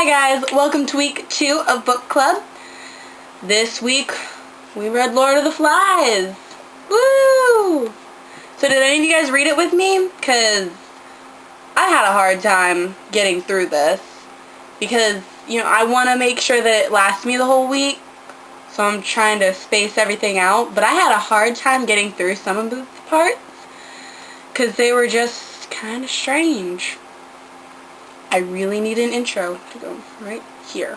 Hi guys, welcome to week 2 of book club. This week we read Lord of the Flies. Woo! So did any of you guys read it with me? Because I had a hard time getting through this. Because, I want to make sure that it lasts me the whole week. So I'm trying to space everything out. But I had a hard time getting through some of the parts. Because they were just kind of strange. I really need an intro to go right here.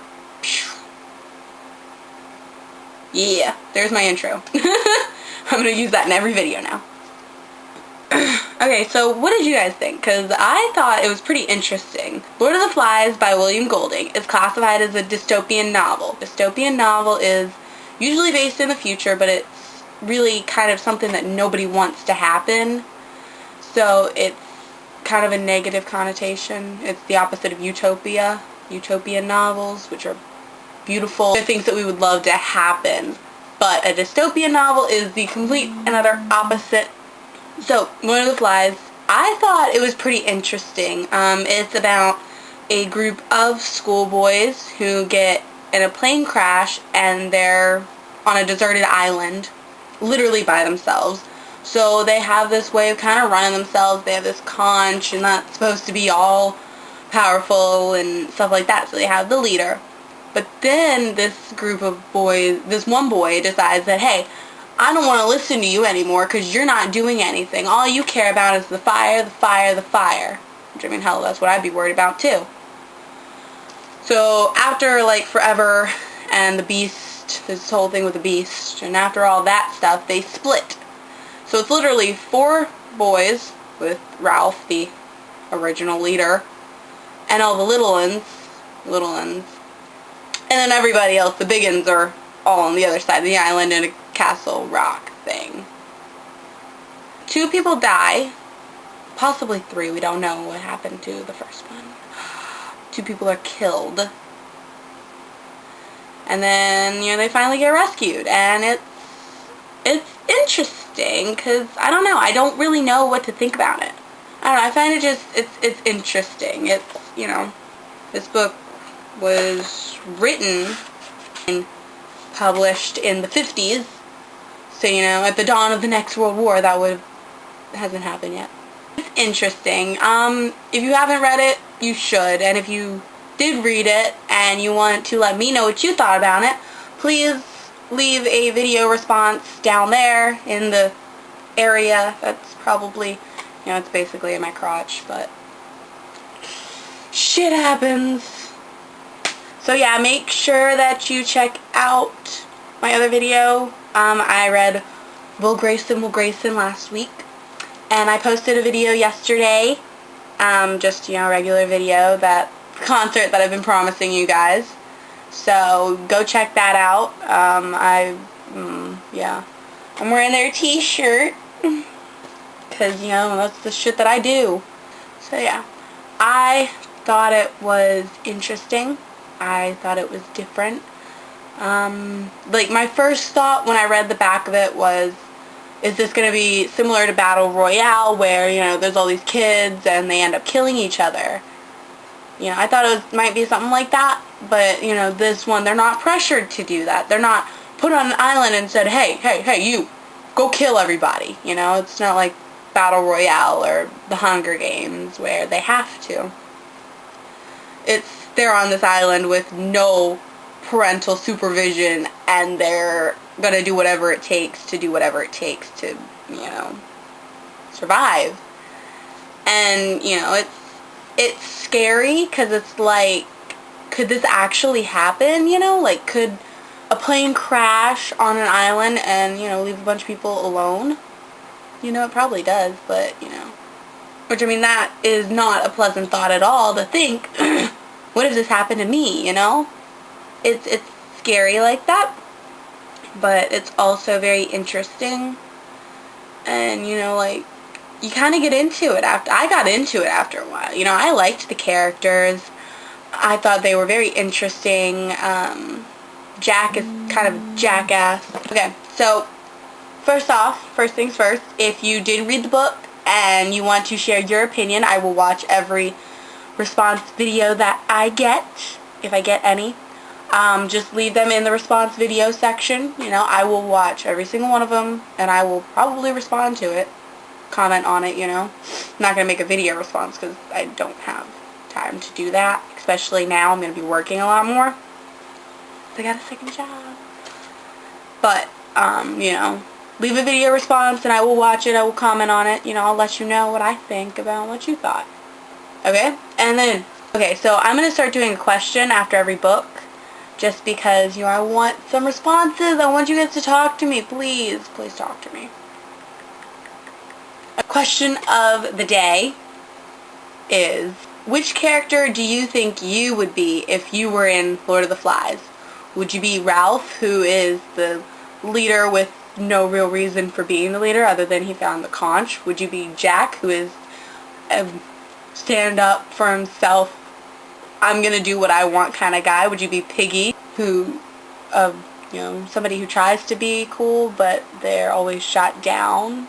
Yeah, there's my intro. I'm going to use that in every video now. Okay, so what did you guys think? Because I thought it was pretty interesting. Lord of the Flies by William Golding is classified as a dystopian novel. Dystopian novel is usually based in the future, but it's really kind of something that nobody wants to happen. So it's kind of a negative connotation. It's the opposite of utopia. Utopian novels, which are beautiful. They're things that we would love to happen. But a dystopian novel is the complete and utter opposite. So, Lord of the Flies, I thought it was pretty interesting. It's about a group of schoolboys who get in a plane crash and they're on a deserted island, literally by themselves. So they have this way of kind of running themselves. They have this conch, and that's supposed to be all powerful and stuff like that. So they have the leader. But then this group of boys, this one boy decides that, hey, I don't want to listen to you anymore because you're not doing anything. All you care about is the fire, the fire, the fire. Which, I mean, hell, that's what I'd be worried about too. So after, forever and the beast, this whole thing with the beast, and after all that stuff, they split. So it's literally 4 boys with Ralph, the original leader, and all the little ones, and then everybody else, the big ones, are all on the other side of the island in a castle rock thing. 2 people die, possibly 3, we don't know what happened to the first one. 2 people are killed. And then, they finally get rescued, and it's interesting, because, I don't know, I don't really know what to think about it. I don't know, I find it just, it's interesting. It's, this book was written and published in the 50s, so, at the dawn of the next World War, hasn't happened yet. It's interesting. If you haven't read it, you should, and if you did read it, and you want to let me know what you thought about it, please leave a video response down there in the area. That's probably, it's basically in my crotch, but shit happens. So yeah, make sure that you check out my other video. I read Will Grayson last week, and I posted a video yesterday, just, regular video, that concert that I've been promising you guys. So, go check that out. Yeah. I'm wearing their t-shirt. Because, that's the shit that I do. So, yeah. I thought it was interesting. I thought it was different. My first thought when I read the back of it was, is this going to be similar to Battle Royale, where, there's all these kids and they end up killing each other? I thought it might be something like that, but, this one, they're not pressured to do that. They're not put on an island and said, hey, you, go kill everybody. It's not like Battle Royale or the Hunger Games where they have to. They're on this island with no parental supervision, and they're going to do whatever it takes to survive. And, it's scary, because it's like, could this actually happen, could a plane crash on an island and, leave a bunch of people alone? It probably does, but, which, I mean, that is not a pleasant thought at all to think, what if this happened to me, It's scary like that, but it's also very interesting, and, you kind of get into it I got into it after a while. I liked the characters. I thought they were very interesting. Jack is kind of a jackass. Okay, so first things first, if you did read the book and you want to share your opinion, I will watch every response video that I get. if I get any. Just leave them in the response video section. You know, I will watch every single one of them, and I will probably respond to it, comment on it, you know. I'm not going to make a video response because I don't have time to do that, especially now. I'm going to be working a lot more. I got a second job. But, you know, leave a video response, and I will watch it. I will comment on it. You know, I'll let you know what I think about what you thought. Okay? And then, okay, so I'm going to start doing a question after every book. Just because, you know, I want some responses. I want you guys to talk to me. Please, please talk to me. A question of the day is, which character do you think you would be if you were in Lord of the Flies? Would you be Ralph, who is the leader with no real reason for being the leader other than he found the conch? Would you be Jack, who is a stand up for himself, I'm gonna do what I want kind of guy? Would you be Piggy, who, you know, somebody who tries to be cool, but they're always shot down?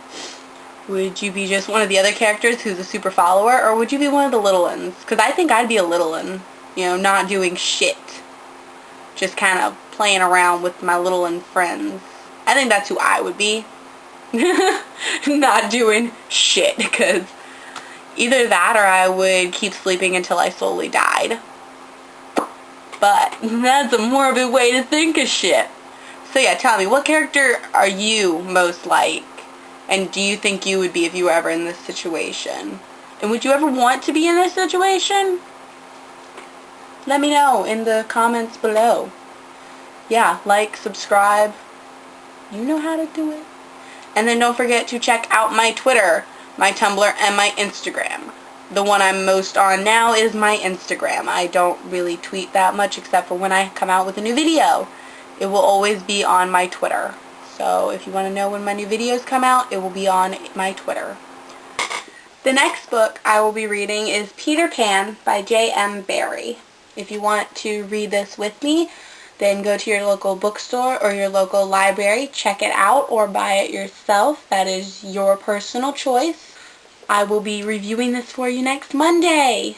Would you be just one of the other characters who's a super follower, or would you be one of the little ones? Because I think I'd be a little one, you know, not doing shit. Just kind of playing around with my little one friends. I think that's who I would be. Not doing shit, because either that or I would keep sleeping until I slowly died. But that's a morbid way to think of shit. So yeah, tell me, what character are you most like? And do you think you would be if you were ever in this situation? And would you ever want to be in this situation? Let me know in the comments below. Yeah, like, subscribe. You know how to do it. And then don't forget to check out my Twitter, my Tumblr, and my Instagram. The one I'm most on now is my Instagram. I don't really tweet that much except for when I come out with a new video. It will always be on my Twitter. So if you want to know when my new videos come out, it will be on my Twitter. The next book I will be reading is Peter Pan by J.M. Barrie. If you want to read this with me, then go to your local bookstore or your local library, check it out, or buy it yourself. That is your personal choice. I will be reviewing this for you next Monday.